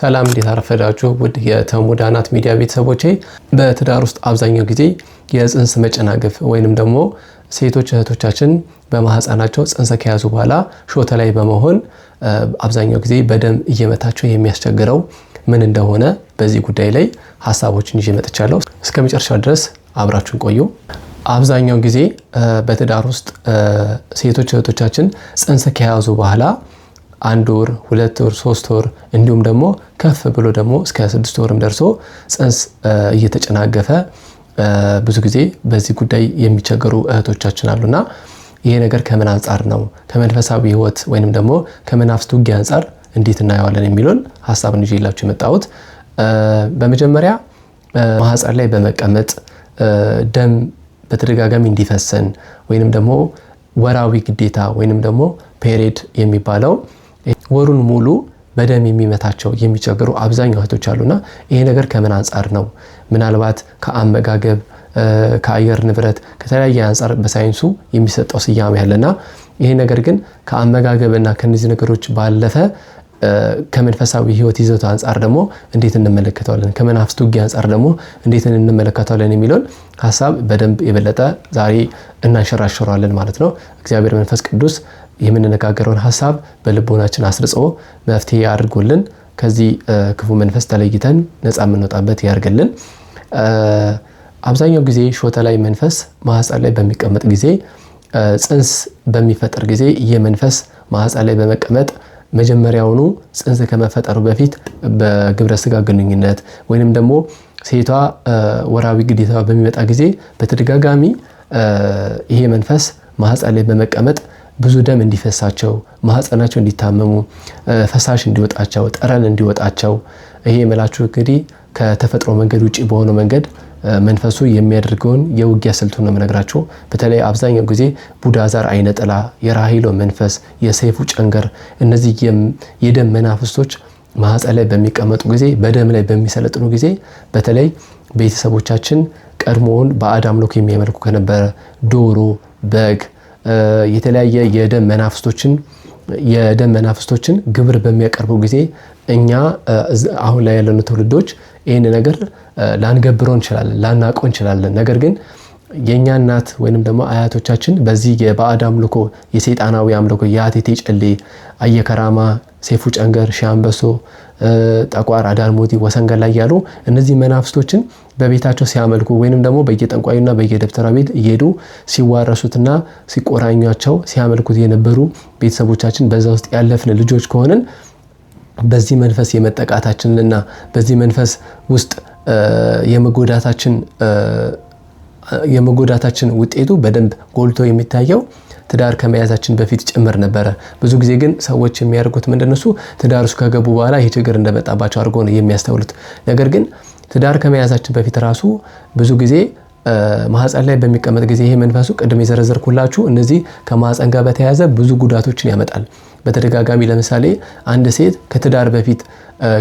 ሰላም እንዴት አረፈዳችሁ ውድ የተሙዳናት ሚዲያ ቤተሰቦቼ። በትዳር ውስጥ አብዛኛው ጊዜ የጽንስ መጨናገፍ ወይንም ደግሞ ሴቶች እህቶቻችን በማህፀናቸው ጽንስ ከያዙ በኋላ ሾተ ላይ በመሆን አብዛኛው ጊዜ በደም እየመታቸው የሚያስቸግረው ምን እንደሆነ በዚህ ጉዳይ ላይ ሐሳቦችን ይዤ መጥቻለሁ። እስከ መጨረሻው ድረስ አብራችሁን ቆዩ። አብዛኛው ጊዜ በትዳር ውስጥ ሴቶች እህቶቻችን ጽንስ ከያዙ በኋላ 1 ወር 2 ወር 3 ወር እንዲሁም ደግሞ ከፍ ብሎ ደግሞ እስከ 6 ወርም ደርሶ ጽንስ እየተጨናገፈ ብዙ ጊዜ በዚህ ጉዳይ የሚቸገሩ እህቶቻችን አሉና ይሄ ነገር ከምን አንፃር ነው ከመንፈሳዊ ህይወት ወይንም ደግሞ ከመናፍስት ውጊያ አንፃር እንዴት እናየዋለን የሚሉን ሐሳብን ይዤላችሁ የመጣሁት። በመጀመሪያ ማህፀን ላይ በመቀመጥ ደም በተደጋጋሚ እንዲፈሰን ወይንም ደግሞ ወራዊ ግዴታ ወይንም ደግሞ ፔሪድ የሚባለው ወሩን ሙሉ በደም የሚመታቸው የሚቸገሩ አብዛኛው እህቶች አሉና ይሄ ነገር ከምን አንፃር ነው? ምናልባት ከአመጋገብ ከአየር ንብረት ከተለያየ አንፃር በሳይንሱ የሚሰጠው ስያሜ ያለና ይሄ ነገር ግን ከአመጋገብና ከነዚህ ነገሮች ባለፈ ከመንፈሳዊ ህይወት ይዘቱ አንፃር ደግሞ እንዴት እንመለከታለን ከመናፍስት ውጊያ አንፃር ደግሞ እንዴት እንመለከታለን የሚለውን ሐሳብ በደንብ የበለጠ ዛሬ እናንሸራሽራለን ማለት ነው። እግዚአብሔር መንፈስ ቅዱስ የምንነጋገረውን ሐሳብ በልቦናችን አስርጾ መፍትሄ ያድርጎልን ከዚህ ክፉ መንፈስ ተለይተን ነፃ የምንወጣበት ያርግልን። አብዛኛው ጊዜ ሾተ ላይ መንፈስ ማህፀን ላይ በሚቀመጥ ጊዜ ጽንስ በሚፈጠር ጊዜ የመንፈስ ማህፀን ላይ በመቀመጥ መጀመሪያውኑ ጽንስ ከመፈጠሩ በፊት በግብረ ስጋ ግንኙነት ወይንም ደግሞ ሴቷ ወራዊ ግዴታ በሚመጣ ጊዜ በተደጋጋሚ ይሄ መንፈስ ማህፀን ላይ በመቀመጥ ብዙ ደም እንዲፈሳቸው ማህፀናቸው እንዲታመሙ ፈሳሽ እንዲወጣቸው ጠረን እንዲወጣቸው ይሄ መላችሁ እንግዲህ ከተፈጥሮ መንገድ ውጪ በሆነ መንገድ መንፈሱ የሚያደርገውን የውጊያ ስልቱን ነው የምነግራችሁ። በተለይ አብዛኛው ጊዜ ቡዳዛር አይነጥላ የራሂሎ መንፈስ የሰይፉ ጨንገር እነዚህ የደም መናፍስቶች ማህፀን ላይ በሚቀመጡ ጊዜ በደም ላይ በሚሰለጥኑ ጊዜ በተለይ ቤተሰቦቻችን ቀድሞውን ባዕድ አምልኮ የሚያመልኩ ከነበረ ዶሮ በግ የተለያየ የደም መናፍስቶችን ግብር በሚያቀርቡ ጊዜ እኛ አሁን ላይ ያለኑ ትውልዶች ይሄን ነገር ላንገብረው እንችላለን ላናቀው እንችላለን። ነገር ግን የኛ እናት ወይንም ደግሞ አያቶቻችን በዚህ የባዕድ አምልኮ የሰይጣናዊ አምልኮ ያቴቴ ጨሌ አየከራማ ሰይፉ ጨንገር ሻምበሶ ጠቋር አዳልሞቲ ወሰንገላ ያሉ እነዚህ መናፍስቶችን በቤታቸው ሲያመልኩ ወይንም ደግሞ በየጠንቋዩና በየደብተራ ቤት እየሄዱ ሲዋረሱትና ሲቆራኛቸው ሲያመልኩት የነበሩ ቤተሰቦቻችን በዛ ውስጥ ያለፍን ልጆች ከሆነን በዚህ መንፈስ የመጠቃታችንና በዚህ መንፈስ ውስጥ የመጎዳታችን ውጤቱ በደንብ ጎልቶ የሚታየው ትዳር ከመያዛችን በፊት ጭምር ነበረ። ብዙ ጊዜ ግን ሰዎች የሚያደርጉት ምንድነው ትዳር ውስጥ ከገቡ በኋላ ይሄ ችግር እንደመጣባቸው አድርጎ ነው የሚያስተውሉት። ነገር ግን ትዳር ከመያዛችን በፊት ራሱ ብዙ ጊዜ ማህፀን ላይ በሚቀመጥ ጊዜ ይሄ መንፈሱ ቅድም የዘረዘርኩላችሁ እነዚህ ከማህፀን ጋር በተያያዘ ብዙ ጉዳቶችን ያመጣል። በተደጋጋሚ ለምሳሌ አንድ ሴት ከትዳር በፊት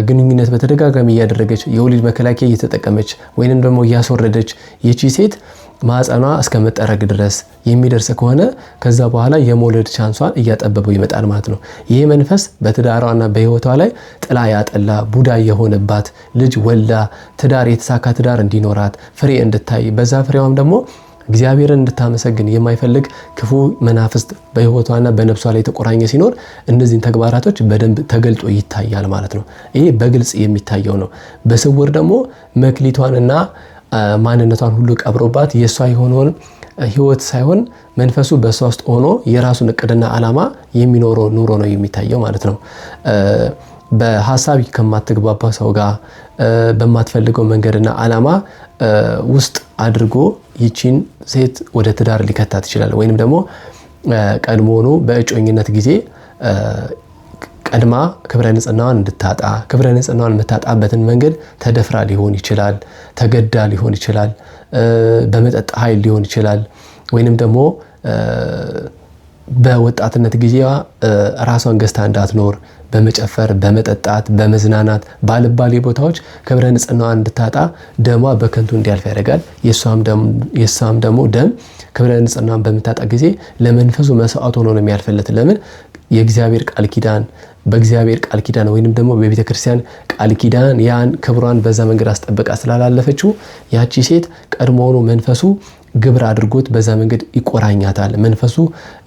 ግንኙነት በተደጋጋሚ እያደረገች የወሊድ መከላከያ እየተጠቀመች ወይንም ደግሞ እያስወረደች ይቺ ሴት ማህፀኗ እስከመጠረግ ድረስ የሚደርስ ከሆነ ከዛ በኋላ የመውለድ ቻንሷን እያጠበበው ይመጣል ማለት ነው። ይሄ መንፈስ በትዳሯና በህይወቷ ላይ ጥላ ያጠላ ቡዳ የሆነባት ልጅ ወልዳ ትዳር የተሳካ ትዳር እንዲኖራት ፍሬ እንድታይ በዛ ፍሬዋም ደግሞ እግዚአብሔርን እንድታመሰግን የማይፈልግ ክፉ መናፍስት በህይወቷና በነፍሷ ላይ ተቆራኘ ሲኖር እነዚህን ተግባራቶች በደንብ ተገልጦ ይታያል ማለት ነው። ይሄ በግልጽ የሚታየው ነው። በስውር ደግሞ መክሊቷንና ማንነቷን ሁሉ ቀብሮባት የሷ የሆነውን ህይወት ሳይሆን መንፈሱ በሷ ውስጥ ሆኖ የራሱን እቅድና ዓላማ የሚኖረው ኑሮ ነው የሚታየው ማለት ነው። በሐሳብ ከማትግባባ ሰው ጋር በማትፈልገው መንገድና ዓላማ ውስጥ አድርጎ ይቺን ሴት ወደ ትዳር ሊከታት ይችላል። ወይንም ደግሞ ቀድሞውኑ በእጮኝነት ጊዜ ቀድማ ክብረ ንጽህናዋን እንድታጣ ክብረ ንጽህናዋን የምታጣበትን መንገድ ተደፍራ ሊሆን ይችላል፣ ተገዳ ሊሆን ይችላል፣ በመጠጥ ኃይል ሊሆን ይችላል፣ ወይንም ደግሞ በወጣትነት ጊዜዋ ራሷን ገዝታ እንዳትኖር በመጨፈር በመጠጣት በመዝናናት ባልባሌ ቦታዎች ክብረ ንጽህናዋን እንድታጣ ደሟ በከንቱ እንዲያልፍ ያደርጋል። የሷም ደግሞ ደም ክብረ ንጽህናዋን በምታጣ ጊዜ ለመንፈሱ መስዋዕት ሆኖ ነው የሚያልፈለት። ለምን? የእግዚአብሔር ቃል ኪዳን በእግዚአብሔር ቃል ኪዳን ወይንም ደግሞ በቤተ ክርስቲያን ቃል ኪዳን ያን ክብሯን በዛ መንገድ አስጠብቃ ስላላለፈችው ያቺ ሴት ቀድሞውኑ መንፈሱ ግብር አድርጎት በዛ መንገድ ይቆራኛታል። መንፈሱ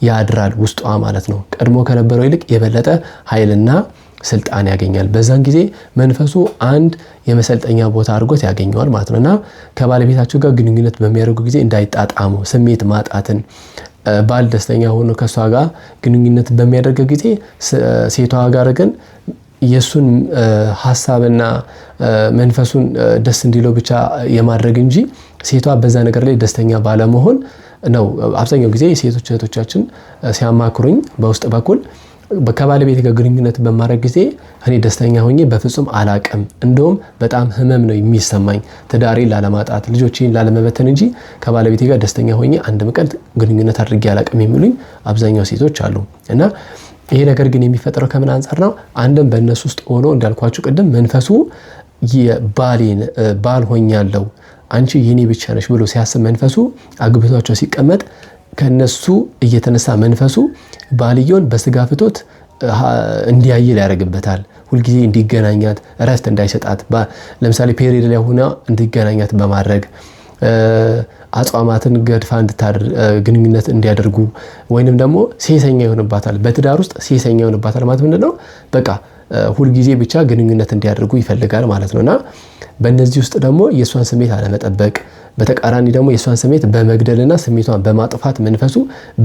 ያድራል ውስጧ ማለት ነው። ቀድሞ ከነበረው ይልቅ የበለጠ ኃይልና ስልጣን ያገኛል። በዛን ጊዜ መንፈሱ አንድ የመሰልጠኛ ቦታ አድርጎት ያገኘዋል ማለት ነውና ከባለቤታቸው ጋር ግንኙነት በሚያደርጉ ጊዜ እንዳይጣጣሙ ስሜት ማጣትን ባል ደስተኛ ሆኖ ከሷ ጋር ግንኙነት በሚያደርግ ጊዜ ሴቷ ጋር ግን የሱን ሐሳብና መንፈሱን ደስ እንዲለው ብቻ የማድረግ እንጂ ሴቷ በዛ ነገር ላይ ደስተኛ ባለመሆን ነው። አብዛኛው ጊዜ ሴቶች እህቶቻችን ሲያማክሩኝ በውስጥ በኩል ከባለቤት ጋር ግንኙነት በማድረግ ጊዜ እኔ ደስተኛ ሆኜ በፍጹም አላቅም፣ እንደውም በጣም ህመም ነው የሚሰማኝ ትዳሬን ላለማጣት ልጆቼን ላለመበተን እንጂ ከባለቤቴ ጋር ደስተኛ ሆኜ አንድም ቀን ግንኙነት አድርጌ አላቅም የሚሉኝ አብዛኛው ሴቶች አሉ። እና ይሄ ነገር ግን የሚፈጠረው ከምን አንፃር ነው? አንድም በእነሱ ውስጥ ሆኖ እንዳልኳችሁ ቅድም መንፈሱ ባል ሆኛለሁ አንቺ የኔ ብቻ ነሽ ብሎ ሲያስብ መንፈሱ አግብቷቸው ሲቀመጥ ከነሱ እየተነሳ መንፈሱ ባልየውን በስጋ ፍቶት እንዲያይል ያደርግበታል። ሁልጊዜ እንዲገናኛት እረፍት እንዳይሰጣት ለምሳሌ ፔሪድ ላይ ሆና እንዲገናኛት በማድረግ አጽዋማትን ገድፋ ግንኙነት እንዲያደርጉ ወይንም ደግሞ ሴሰኛ ይሆንባታል። በትዳር ውስጥ ሴሰኛ ይሆንባታል ማለት ምንድነው? በቃ ሁልጊዜ ብቻ ግንኙነት እንዲያደርጉ ይፈልጋል ማለት ነውና በእነዚህ ውስጥ ደግሞ የሷን ስሜት አለመጠበቅ፣ በተቃራኒ ደግሞ የሷን ስሜት በመግደልና ስሜቷን በማጥፋት መንፈሱ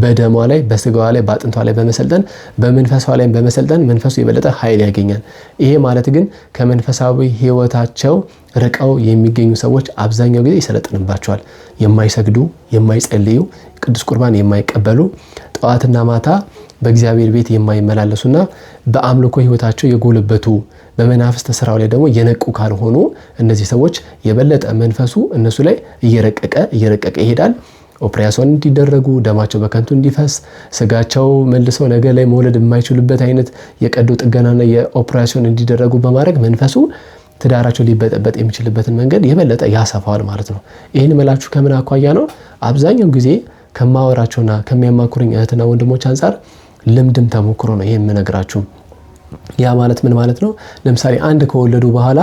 በደሟ ላይ በስጋዋ ላይ በአጥንቷ ላይ በመሰልጠን በመንፈሷ ላይ በመሰልጠን መንፈሱ የበለጠ ኃይል ያገኛል። ይሄ ማለት ግን ከመንፈሳዊ ሕይወታቸው ርቀው የሚገኙ ሰዎች አብዛኛው ጊዜ ይሰለጥንባቸዋል። የማይሰግዱ፣ የማይጸልዩ፣ ቅዱስ ቁርባን የማይቀበሉ፣ ጠዋትና ማታ በእግዚአብሔር ቤት የማይመላለሱና በአምልኮ ሕይወታቸው የጎለበቱ በመናፍስት ስራው ላይ ደግሞ የነቁ ካልሆኑ እነዚህ ሰዎች የበለጠ መንፈሱ እነሱ ላይ እየረቀቀ ይሄዳል። ኦፕሬሽን እንዲደረጉ፣ ደማቸው በከንቱ እንዲፈስ፣ ስጋቸው መልሰው ነገ ላይ መውለድ የማይችሉበት አይነት የቀዶ ጥገናና የኦፕሬሽን እንዲደረጉ በማድረግ መንፈሱ ትዳራቸው ሊበጠበጥ የሚችልበትን መንገድ የበለጠ ያሰፋዋል ማለት ነው። ይህን መላችሁ ከምን አኳያ ነው? አብዛኛው ጊዜ ከማወራቸውና ከሚያማክሩኝ እህትና ወንድሞች አንጻር ልምድም ተሞክሮ ነው ይሄን የምነግራችሁ። ያ ማለት ምን ማለት ነው? ለምሳሌ አንድ ከወለዱ በኋላ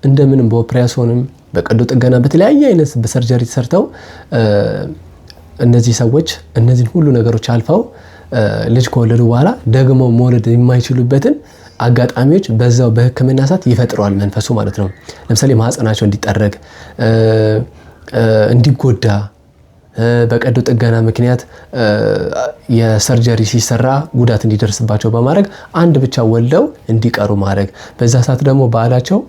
እንደምንም በኦፕሬሽንም በቀዶ ጥገና በተለያየ አይነት በሰርጀሪ ተሰርተው እነዚህ ሰዎች እነዚህን ሁሉ ነገሮች አልፈው ልጅ ከወለዱ በኋላ ደግሞ መውለድ የማይችሉበትን አጋጣሚዎች በዛው በሕክምና ሰዓት ይፈጥረዋል መንፈሱ ማለት ነው። ለምሳሌ ማህፀናቸው እንዲጠረግ፣ እንዲጎዳ፣ በቀዶ ጥገና ምክንያት የሰርጀሪ ሲሰራ ጉዳት እንዲደርስባቸው በማድረግ አንድ ብቻ ወልደው እንዲቀሩ ማድረግ። በዛ ሰዓት ደግሞ ባላቸው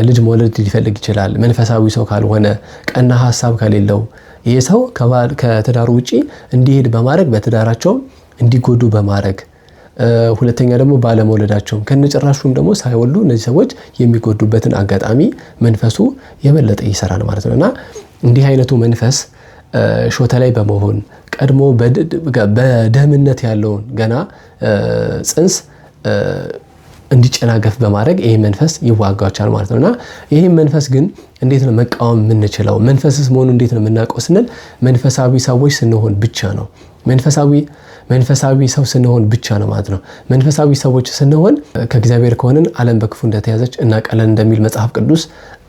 ልጅ መውለድ ሊፈልግ ይችላል። መንፈሳዊ ሰው ካልሆነ፣ ቀና ሐሳብ ከሌለው ይሄ ሰው ከትዳሩ ውጪ እንዲሄድ በማድረግ በትዳራቸው እንዲጎዱ በማድረግ ሁለተኛ ደግሞ ባለመውለዳቸው ከነጭራሹም ደግሞ ሳይወልዱ እነዚህ ሰዎች የሚጎዱበትን አጋጣሚ መንፈሱ የበለጠ ይሰራል ማለት ነውና እንዲህ አይነቱ መንፈስ ሾተ ላይ በመሆን ቀድሞ በደምነት ያለውን ገና ጽንስ እንዲጨናገፍ በማድረግ ይሄ መንፈስ ይዋጋቻል ማለት ነውና ይሄ መንፈስ ግን እንዴት ነው መቃወም የምንችለው? መንፈስስ መሆኑ እንዴት ነው የምናውቀው ስንል መንፈሳዊ ሰዎች ስንሆን ብቻ ነው። መንፈሳዊ ሰው ስንሆን ብቻ ነው ማለት ነው። መንፈሳዊ ሰዎች ስንሆን ከእግዚአብሔር ከሆነን ዓለም በክፉ እንደተያዘች እናውቃለን እንደሚል መጽሐፍ ቅዱስ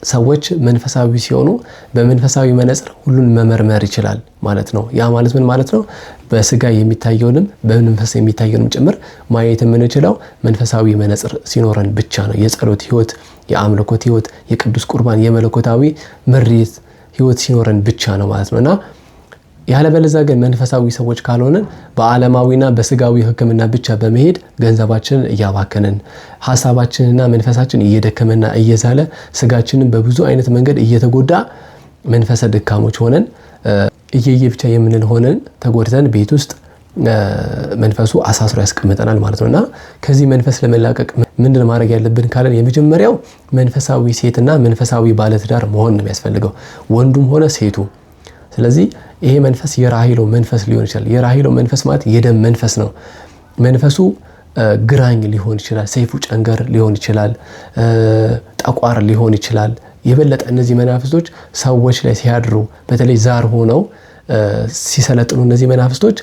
ሰዎች መንፈሳዊ ሲሆኑ በመንፈሳዊ መነጽር ሁሉን መመርመር ይችላል ማለት ነው። ያ ማለት ምን ማለት ነው? በስጋ የሚታየውንም በመንፈስ የሚታየውንም ጭምር ማየት የምንችለው መንፈሳዊ መነጽር ሲኖረን ብቻ ነው። የጸሎት ህይወት፣ የአምልኮት ህይወት፣ የቅዱስ ቁርባን የመለኮታዊ ምሪት ህይወት ሲኖረን ብቻ ነው ማለት ነውና ያለበለዚያ ግን መንፈሳዊ ሰዎች ካልሆነን በዓለማዊና በስጋዊ ሕክምና ብቻ በመሄድ ገንዘባችንን እያባከንን ሐሳባችንና መንፈሳችን እየደከመና እየዛለ ስጋችንን በብዙ አይነት መንገድ እየተጎዳ መንፈሰ ድካሞች ሆነን እየየ ብቻ የምንል ሆነን ተጎድተን ቤት ውስጥ መንፈሱ አሳስሮ ያስቀምጠናል ማለት ነውና ከዚህ መንፈስ ለመላቀቅ ምንድን ማድረግ ያለብን ካለን የመጀመሪያው መንፈሳዊ ሴትና መንፈሳዊ ባለትዳር መሆን ነው የሚያስፈልገው ወንዱም ሆነ ሴቱ። ስለዚህ ይሄ መንፈስ የራሂሎ መንፈስ ሊሆን ይችላል። የራሂሎ መንፈስ ማለት የደም መንፈስ ነው። መንፈሱ ግራኝ ሊሆን ይችላል፣ ሰይፉ ጨንገር ሊሆን ይችላል፣ ጠቋር ሊሆን ይችላል። የበለጠ እነዚህ መናፍስቶች ሰዎች ላይ ሲያድሩ በተለይ ዛር ሆነው ሲሰለጥኑ እነዚህ መናፍስቶች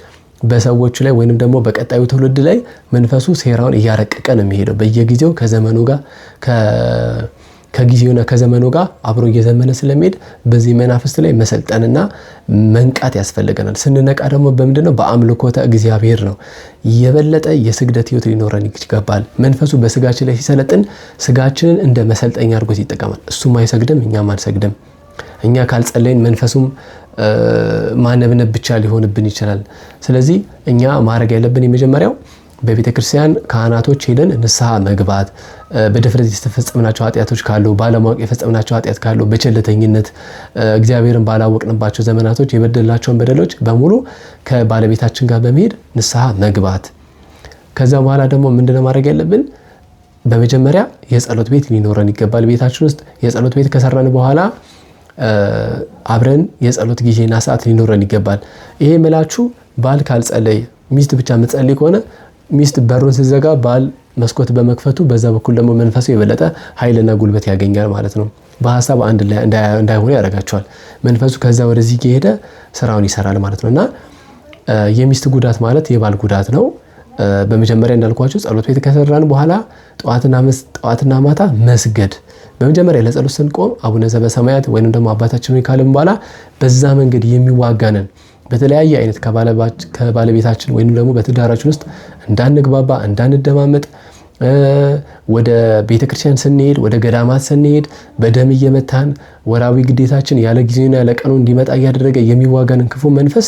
በሰዎች ላይ ወይንም ደግሞ በቀጣዩ ትውልድ ላይ መንፈሱ ሴራውን እያረቀቀ ነው የሚሄደው። በየጊዜው ከዘመኑ ጋር ከጊዜውና ከዘመኑ ጋር አብሮ እየዘመነ ስለሚሄድ በዚህ መናፍስት ላይ መሰልጠንና መንቃት ያስፈልገናል። ስንነቃ ደግሞ በምንድነው? በአምልኮተ እግዚአብሔር ነው። የበለጠ የስግደት ህይወት ሊኖረን ይገባል። መንፈሱ በስጋችን ላይ ሲሰለጥን ስጋችንን እንደ መሰልጠኛ አድርጎት ይጠቀማል። እሱም አይሰግድም፣ እኛም አንሰግድም። እኛ ካልጸለይን መንፈሱም ማነብነብ ብቻ ሊሆንብን ይችላል። ስለዚህ እኛ ማድረግ ያለብን የመጀመሪያው በቤተ ክርስቲያን ካህናቶች ሄደን ንስሐ መግባት፣ በድፍረት የተፈጸምናቸው ኃጢአቶች ካሉ፣ ባለማወቅ የፈጸምናቸው ኃጢአት ካሉ፣ በቸልተኝነት እግዚአብሔርን ባላወቅንባቸው ዘመናቶች የበደልናቸውን በደሎች በሙሉ ከባለቤታችን ጋር በመሄድ ንስሐ መግባት። ከዛ በኋላ ደግሞ ምንድነው ማድረግ ያለብን? በመጀመሪያ የጸሎት ቤት ሊኖረን ይገባል። ቤታችን ውስጥ የጸሎት ቤት ከሰራን በኋላ አብረን የጸሎት ጊዜና ሰዓት ሊኖረን ይገባል። ይሄ ምላችሁ ባል ካልጸለይ ሚስት ብቻ የምትጸልይ ከሆነ ሚስት በሩን ስትዘጋ ባል መስኮት በመክፈቱ በዛ በኩል ደግሞ መንፈሱ የበለጠ ኃይልና ጉልበት ያገኛል ማለት ነው። በሐሳብ አንድ ላይ እንዳይሆኑ ያደርጋቸዋል። መንፈሱ ከዛ ወደዚህ እየሄደ ስራውን ይሰራል ማለት ነውና የሚስት ጉዳት ማለት የባል ጉዳት ነው። በመጀመሪያ እንዳልኳችሁ ጸሎት ቤት ከሰራን በኋላ ጠዋትና ማታ መስገድ። በመጀመሪያ ለጸሎት ስንቆም አቡነ ዘበሰማያት ወይንም ደግሞ አባታችን ሆይ ካልን በኋላ በዛ መንገድ የሚዋጋንን በተለያየ አይነት ከባለቤታችን ወይንም ደግሞ በትዳራችን ውስጥ እንዳንግባባ፣ እንዳንደማመጥ፣ ወደ ቤተክርስቲያን ስንሄድ፣ ወደ ገዳማት ስንሄድ በደም እየመታን ወራዊ ግዴታችን ያለ ጊዜና ያለ ቀኑ እንዲመጣ እያደረገ የሚዋጋንን ክፉ መንፈስ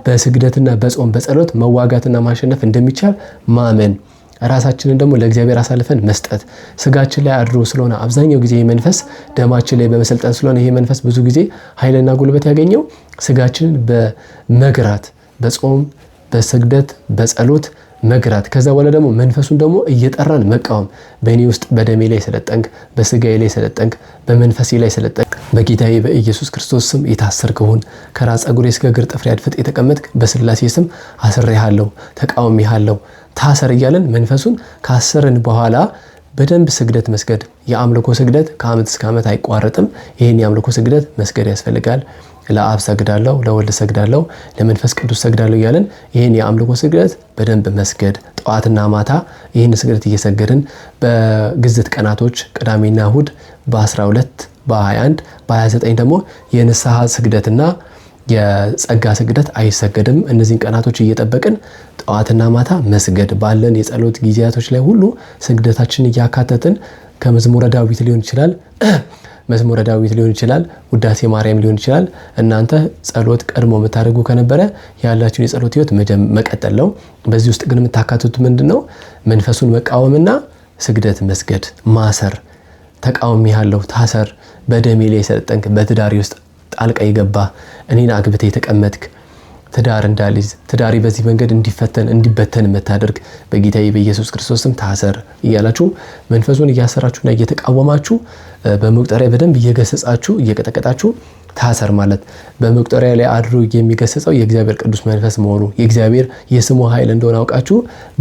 በስግደትና በጾም በጸሎት መዋጋትና ማሸነፍ እንደሚቻል ማመን፣ ራሳችንን ደግሞ ለእግዚአብሔር አሳልፈን መስጠት። ስጋችን ላይ አድሮ ስለሆነ አብዛኛው ጊዜ መንፈስ ደማችን ላይ በመሰልጠን ስለሆነ ይሄ መንፈስ ብዙ ጊዜ ኃይልና ጉልበት ያገኘው ስጋችንን በመግራት በጾም በስግደት በጸሎት መግራት። ከዛ በኋላ ደግሞ መንፈሱን ደግሞ እየጠራን መቃወም። በእኔ ውስጥ በደሜ ላይ ሰለጠንክ፣ በስጋዬ ላይ ሰለጠንክ፣ በመንፈሴ ላይ ሰለጠንክ፣ በጌታዬ በኢየሱስ ክርስቶስ ስም የታሰርክ ሁን፣ ከራስ ፀጉሬ እስከ እግር ጥፍሬ አድፍጥ የተቀመጥክ በስላሴ ስም አስሬሃለሁ፣ ተቃውሜሃለሁ፣ ታሰር እያለን መንፈሱን ካሰርን በኋላ በደንብ ስግደት መስገድ። የአምልኮ ስግደት ከዓመት እስከ ዓመት አይቋረጥም። ይህን የአምልኮ ስግደት መስገድ ያስፈልጋል። ለአብ ሰግዳለሁ፣ ለወልድ ሰግዳለሁ፣ ለመንፈስ ቅዱስ ሰግዳለሁ እያለን ይህን የአምልኮ ስግደት በደንብ መስገድ። ጠዋትና ማታ ይህን ስግደት እየሰገድን በግዝት ቀናቶች ቅዳሜና እሁድ በ12 በ21 በ29 ደግሞ የንስሐ ስግደትና የጸጋ ስግደት አይሰገድም። እነዚህን ቀናቶች እየጠበቅን ጠዋትና ማታ መስገድ፣ ባለን የጸሎት ጊዜያቶች ላይ ሁሉ ስግደታችን እያካተትን ከመዝሙረ ዳዊት ሊሆን ይችላል መዝሙረ ዳዊት ሊሆን ይችላል፣ ውዳሴ ማርያም ሊሆን ይችላል። እናንተ ጸሎት ቀድሞ የምታደርጉ ከነበረ ያላችሁን የጸሎት ህይወት መቀጠል ነው። በዚህ ውስጥ ግን የምታካትቱት ምንድነው? መንፈሱን መቃወምና ስግደት መስገድ፣ ማሰር። ተቃውሜሃለሁ፣ ታሰር፣ በደሜ ላይ የሰለጠንክ፣ በትዳሪ ውስጥ ጣልቃ የገባ፣ እኔን አግብተህ የተቀመጥክ፣ ትዳር እንዳልይዝ ትዳሪ በዚህ መንገድ እንዲበተን የምታደርግ በጌታዬ በኢየሱስ ክርስቶስም ታሰር እያላችሁ መንፈሱን እያሰራችሁና እየተቃወማችሁ በመቁጠሪያ በደንብ እየገሰጻችሁ እየቀጠቀጣችሁ ታሰር ማለት በመቁጠሪያ ላይ አድሮ የሚገሰጸው የእግዚአብሔር ቅዱስ መንፈስ መሆኑ የእግዚአብሔር የስሙ ኃይል እንደሆነ አውቃችሁ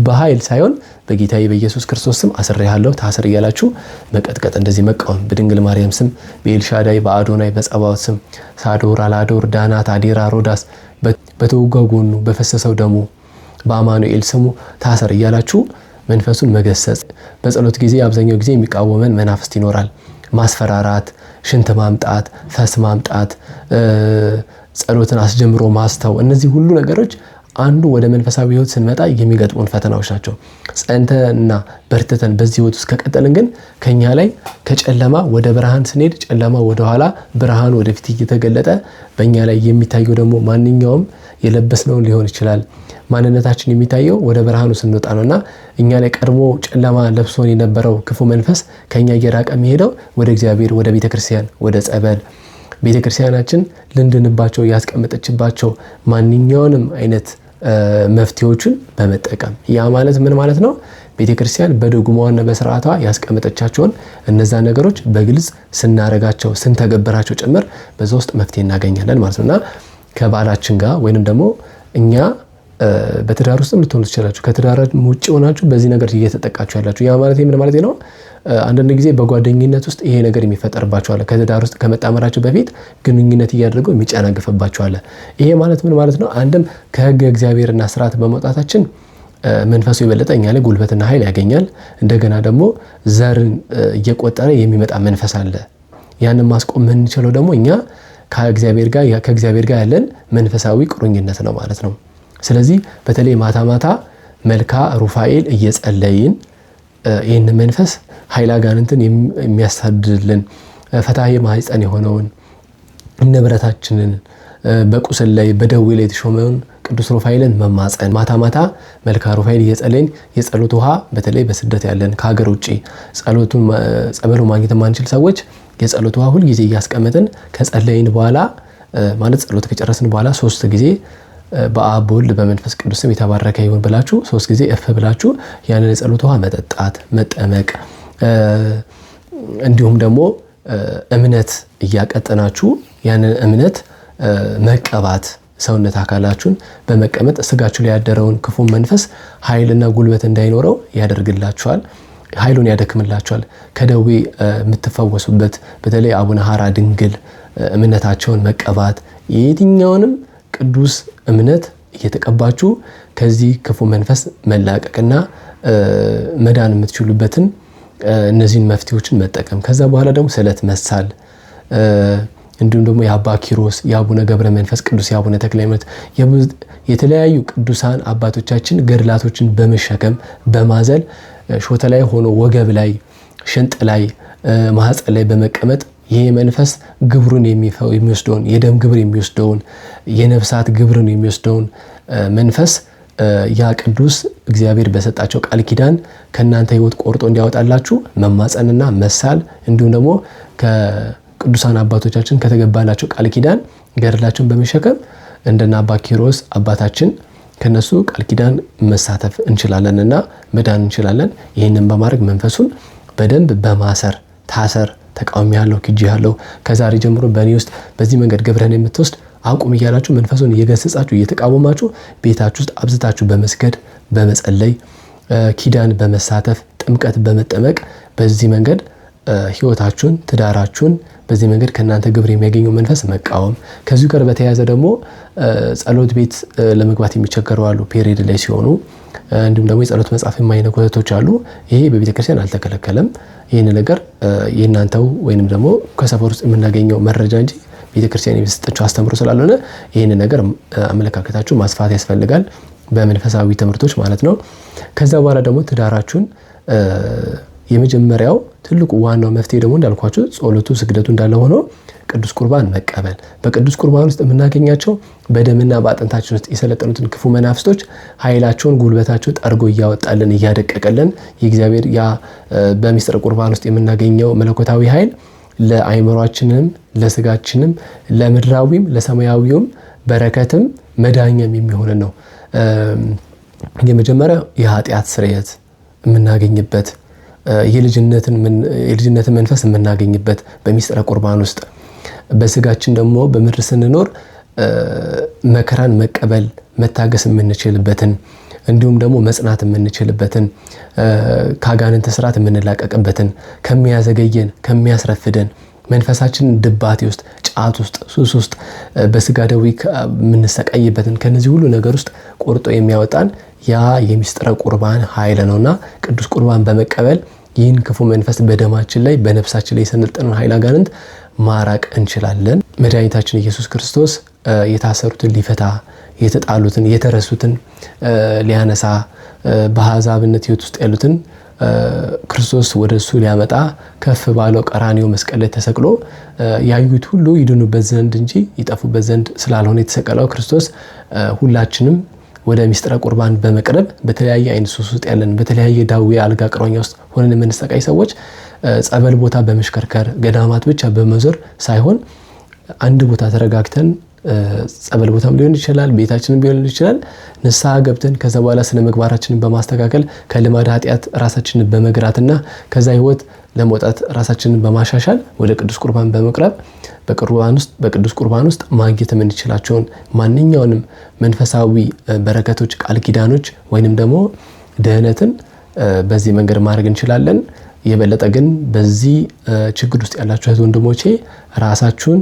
በኃይል ሳይሆን በጌታዬ በኢየሱስ ክርስቶስ ስም አስሬሃለሁ ታሰር እያላችሁ መቀጥቀጥ፣ እንደዚህ መቃወም። በድንግል ማርያም ስም፣ በኤልሻዳይ፣ በአዶናይ፣ በጸባዖት ስም ሳዶር፣ አላዶር፣ ዳናት፣ አዴራ፣ ሮዳስ በተወጋው ጎኑ በፈሰሰው ደሙ በአማኑኤል ስሙ ታሰር እያላችሁ መንፈሱን መገሰጽ። በጸሎት ጊዜ አብዛኛው ጊዜ የሚቃወመን መናፍስት ይኖራል። ማስፈራራት፣ ሽንት ማምጣት፣ ፈስ ማምጣት፣ ጸሎትን አስጀምሮ ማስተው፣ እነዚህ ሁሉ ነገሮች አንዱ ወደ መንፈሳዊ ህይወት ስንመጣ የሚገጥሙን ፈተናዎች ናቸው። ጸንተንና በርትተን በዚህ ህይወት ውስጥ ከቀጠልን ግን ከኛ ላይ ከጨለማ ወደ ብርሃን ስንሄድ ጨለማ ወደ ኋላ ብርሃን ወደፊት እየተገለጠ በእኛ ላይ የሚታየው ደግሞ ማንኛውም የለበስነውን ሊሆን ይችላል። ማንነታችን የሚታየው ወደ ብርሃኑ ስንወጣ ነውና እኛ ላይ ቀድሞ ጨለማ ለብሶን የነበረው ክፉ መንፈስ ከኛ እየራቀ የሚሄደው ወደ እግዚአብሔር፣ ወደ ቤተክርስቲያን፣ ወደ ጸበል። ቤተክርስቲያናችን ልንድንባቸው ያስቀመጠችባቸው ማንኛውንም አይነት መፍትሄዎችን በመጠቀም ያ ማለት ምን ማለት ነው? ቤተክርስቲያን በዶግማዋና በስርዓቷ ያስቀመጠቻቸውን እነዛ ነገሮች በግልጽ ስናረጋቸው ስንተገብራቸው ጭምር በዛ ውስጥ መፍትሄ እናገኛለን ማለት ነውና ከባላችን ጋር ወይንም ደግሞ እኛ በትዳር ውስጥም ልትሆኑ ትችላላችሁ። ከትዳር ውጭ ሆናችሁ በዚህ ነገር እየተጠቃችሁ ያላችሁ ያ ማለት ምን ማለት ነው? አንዳንድ ጊዜ በጓደኝነት ውስጥ ይሄ ነገር የሚፈጠርባችሁ አለ። ከትዳር ውስጥ ከመጣመራችሁ በፊት ግንኙነት እያደረገው የሚጨናገፍባችሁ አለ። ይሄ ማለት ምን ማለት ነው? አንድም ከሕገ እግዚአብሔርና ስርዓት በመውጣታችን መንፈሱ የበለጠ እኛ ላይ ጉልበትና ኃይል ያገኛል። እንደገና ደግሞ ዘርን እየቆጠረ የሚመጣ መንፈስ አለ። ያንን ማስቆም የምንችለው ደግሞ እኛ ከእግዚአብሔር ጋር ያለን መንፈሳዊ ቁርኝነት ነው ማለት ነው። ስለዚህ በተለይ ማታ ማታ መልካ ሩፋኤል እየጸለይን ይህን መንፈስ ኃይለ አጋንንትን የሚያሳድድልን ፈታሄ ማህፀን የሆነውን ንብረታችንን በቁስል ላይ በደዌ ላይ የተሾመውን ቅዱስ ሩፋኤልን መማፀን ማታ ማታ መልካ ሩፋኤል እየጸለይን የጸሎት ውሃ በተለይ በስደት ያለን ከሀገር ውጭ ጸበሉ ማግኘት የማንችል ሰዎች የጸሎት ውሃ ሁል ጊዜ እያስቀመጥን ከጸለይን በኋላ ማለት ጸሎት ከጨረስን በኋላ 3 ጊዜ በአብ በወልድ በመንፈስ ቅዱስ ስም የተባረከ ይሁን ብላችሁ 3 ጊዜ እፍ ብላችሁ ያንን የጸሎት ውሃ መጠጣት መጠመቅ፣ እንዲሁም ደግሞ እምነት እያቀጠናችሁ ያንን እምነት መቀባት ሰውነት አካላችሁን በመቀመጥ ስጋችሁ ላይ ያደረውን ክፉ መንፈስ ኃይልና ጉልበት እንዳይኖረው ያደርግላችኋል። ኃይሉን ያደክምላችኋል። ከደዌ የምትፈወሱበት በተለይ አቡነ ሐራ ድንግል እምነታቸውን መቀባት የትኛውንም ቅዱስ እምነት እየተቀባችሁ ከዚህ ክፉ መንፈስ መላቀቅና መዳን የምትችሉበትን እነዚህን መፍትሄዎችን መጠቀም። ከዛ በኋላ ደግሞ ስዕለት መሳል እንዲሁም ደግሞ የአባ ኪሮስ የአቡነ ገብረ መንፈስ ቅዱስ የአቡነ ተክለ ሃይማኖት የተለያዩ ቅዱሳን አባቶቻችን ገድላቶችን በመሸከም በማዘል ሾተ ላይ ሆኖ ወገብ ላይ ሽንጥ ላይ ማህፀን ላይ በመቀመጥ ይሄ መንፈስ ግብሩን የሚወስደውን የደም ግብር የሚወስደውን የነፍሳት ግብርን የሚወስደውን መንፈስ ያ ቅዱስ እግዚአብሔር በሰጣቸው ቃል ኪዳን ከናንተ ሕይወት ቆርጦ እንዲያወጣላችሁ መማፀንና መሳል እንዲሁም ደግሞ ከቅዱሳን አባቶቻችን ከተገባላቸው ቃል ኪዳን ገድላቸውን በመሸከም እንደና አባ ኪሮስ አባታችን ከነሱ ቃል ኪዳን መሳተፍ እንችላለንና መዳን እንችላለን። ይህንን በማድረግ መንፈሱን በደንብ በማሰር ታሰር ተቃውሞ ያለው ክጂ ያለው ከዛሬ ጀምሮ በእኔ ውስጥ በዚህ መንገድ ገብረን የምትወስድ አቁም እያላችሁ መንፈሱን እየገሰጻችሁ እየተቃወማችሁ ቤታችሁ ውስጥ አብዝታችሁ በመስገድ በመጸለይ ኪዳን በመሳተፍ ጥምቀት በመጠመቅ በዚህ መንገድ ህይወታችሁን ትዳራችሁን በዚህ መንገድ ከናንተ ግብር የሚያገኘው መንፈስ መቃወም። ከዚሁ ጋር በተያያዘ ደግሞ ጸሎት ቤት ለመግባት የሚቸገሩ አሉ ፔሪድ ላይ ሲሆኑ፣ እንዲሁም ደግሞ የጸሎት መጽሐፍ የማይነኩ እህቶች አሉ። ይሄ በቤተክርስቲያን አልተከለከለም። ይህን ነገር የእናንተው ወይንም ደግሞ ከሰፈር ውስጥ የምናገኘው መረጃ እንጂ ቤተክርስቲያን የሚሰጠችው አስተምሮ ስላልሆነ ይህን ነገር አመለካከታችሁ ማስፋት ያስፈልጋል፣ በመንፈሳዊ ትምህርቶች ማለት ነው። ከዛ በኋላ ደግሞ ትዳራችሁን የመጀመሪያው ትልቁ ዋናው መፍትሄ ደግሞ እንዳልኳችሁ ጸሎቱ ስግደቱ እንዳለ ሆኖ ቅዱስ ቁርባን መቀበል። በቅዱስ ቁርባን ውስጥ የምናገኛቸው በደምና በአጥንታችን ውስጥ የሰለጠኑትን ክፉ መናፍስቶች ኃይላቸውን ጉልበታቸው ጠርጎ እያወጣልን እያደቀቀልን የእግዚአብሔር ያ በሚስጥር ቁርባን ውስጥ የምናገኘው መለኮታዊ ኃይል ለአይምሯችንም ለስጋችንም ለምድራዊም ለሰማያዊውም በረከትም መዳኛም የሚሆን ነው። የመጀመሪያው የኃጢአት ስርየት የምናገኝበት የልጅነትን መንፈስ የምናገኝበት በሚስጥረ ቁርባን ውስጥ፣ በስጋችን ደግሞ በምድር ስንኖር መከራን መቀበል መታገስ የምንችልበትን እንዲሁም ደግሞ መጽናት የምንችልበትን ከአጋንንት ስርዓት የምንላቀቅበትን ከሚያዘገየን ከሚያስረፍደን መንፈሳችን ድባቴ ውስጥ ጫት ውስጥ ሱስ ውስጥ በስጋ ደዌ የምንሰቃይበትን ከነዚህ ሁሉ ነገር ውስጥ ቆርጦ የሚያወጣን ያ የሚስጥረ ቁርባን ኃይል ነውና ቅዱስ ቁርባን በመቀበል ይህን ክፉ መንፈስ በደማችን ላይ በነፍሳችን ላይ የሰለጠነውን ኃይል አጋንንት ማራቅ እንችላለን። መድኃኒታችን ኢየሱስ ክርስቶስ የታሰሩትን ሊፈታ የተጣሉትን የተረሱትን ሊያነሳ በአሕዛብነት ሕይወት ውስጥ ያሉትን ክርስቶስ ወደሱ ሊያመጣ ከፍ ባለው ቀራንዮ መስቀል ላይ ተሰቅሎ ያዩት ሁሉ ይድኑበት ዘንድ እንጂ ይጠፉበት ዘንድ ስላልሆነ የተሰቀለው ክርስቶስ ሁላችንም ወደ ሚስጥረ ቁርባን በመቅረብ በተለያየ አይነት ሱስ ውስጥ ያለን በተለያየ ዳዌ አልጋ ቅሮኛ ውስጥ ሆነን የምንሰቃይ ሰዎች ጸበል ቦታ በመሽከርከር ገዳማት ብቻ በመዞር ሳይሆን አንድ ቦታ ተረጋግተን ጸበል ቦታም ሊሆን ይችላል፣ ቤታችንም ሊሆን ይችላል። ንስሐ ገብተን ከዛ በኋላ ስነ ምግባራችንን በማስተካከል ከልማድ ኃጢአት ራሳችንን በመግራትና ከዛ ህይወት ለመውጣት ራሳችንን በማሻሻል ወደ ቅዱስ ቁርባን በመቅረብ በቅዱስ ቁርባን ውስጥ ማግኘት የምንችላቸውን ማንኛውንም መንፈሳዊ በረከቶች፣ ቃል ኪዳኖች ወይንም ደግሞ ድህነትን በዚህ መንገድ ማድረግ እንችላለን። የበለጠ ግን በዚህ ችግር ውስጥ ያላችሁ እህት ወንድሞቼ ራሳችሁን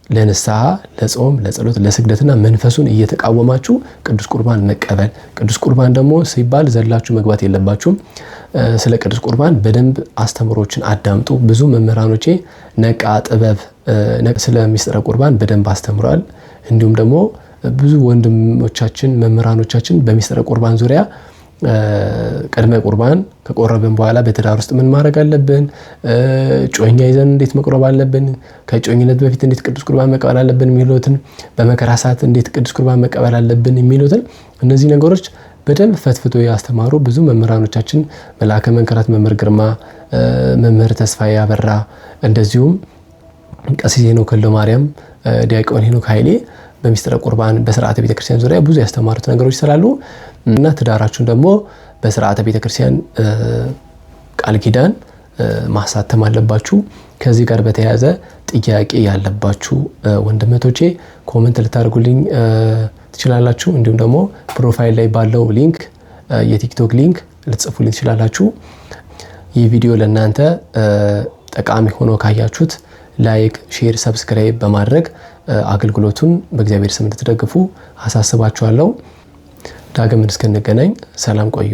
ለንስሐ፣ ለጾም፣ ለጸሎት፣ ለስግደትና መንፈሱን እየተቃወማችሁ ቅዱስ ቁርባን መቀበል። ቅዱስ ቁርባን ደግሞ ሲባል ዘላችሁ መግባት የለባችሁም። ስለ ቅዱስ ቁርባን በደንብ አስተምሮችን አዳምጡ። ብዙ መምህራኖቼ ነቃ ጥበብ ስለ ሚስጥረ ቁርባን በደንብ አስተምረዋል። እንዲሁም ደግሞ ብዙ ወንድሞቻችን መምህራኖቻችን በሚስጥረ ቁርባን ዙሪያ ቅድመ ቁርባን ከቆረብን በኋላ በትዳር ውስጥ ምን ማድረግ አለብን፣ ጮኛ ይዘን እንዴት መቁረብ አለብን፣ ከጮኝነት በፊት እንዴት ቅዱስ ቁርባን መቀበል አለብን የሚሉትን፣ በመከራ ሰዓት እንዴት ቅዱስ ቁርባን መቀበል አለብን የሚሉትን እነዚህ ነገሮች በደንብ ፈትፍቶ ያስተማሩ ብዙ መምህራኖቻችን መልአከ መንክራት መምህር ግርማ፣ መምህር ተስፋዬ አበራ፣ እንደዚሁም ቀሲስ ሄኖክ ወልደማርያም፣ ዲያቆን ሄኖክ ኃይሌ በሚስጥረ ቁርባን በስርዓተ ቤተክርስቲያን ዙሪያ ብዙ ያስተማሩት ነገሮች ስላሉ እና ትዳራችሁን ደግሞ በስርዓተ ቤተክርስቲያን ቃል ኪዳን ማሳተም አለባችሁ። ከዚህ ጋር በተያያዘ ጥያቄ ያለባችሁ ወንድመቶቼ ኮሜንት ልታደርጉልኝ ትችላላችሁ። እንዲሁም ደግሞ ፕሮፋይል ላይ ባለው ሊንክ የቲክቶክ ሊንክ ልትጽፉልኝ ትችላላችሁ። ይህ ቪዲዮ ለእናንተ ጠቃሚ ሆኖ ካያችሁት ላይክ፣ ሼር፣ ሰብስክራይብ በማድረግ አገልግሎቱን በእግዚአብሔር ስም እንድትደግፉ አሳስባችኋለሁ። ዳግም እስክንገናኝ ሰላም ቆዩ።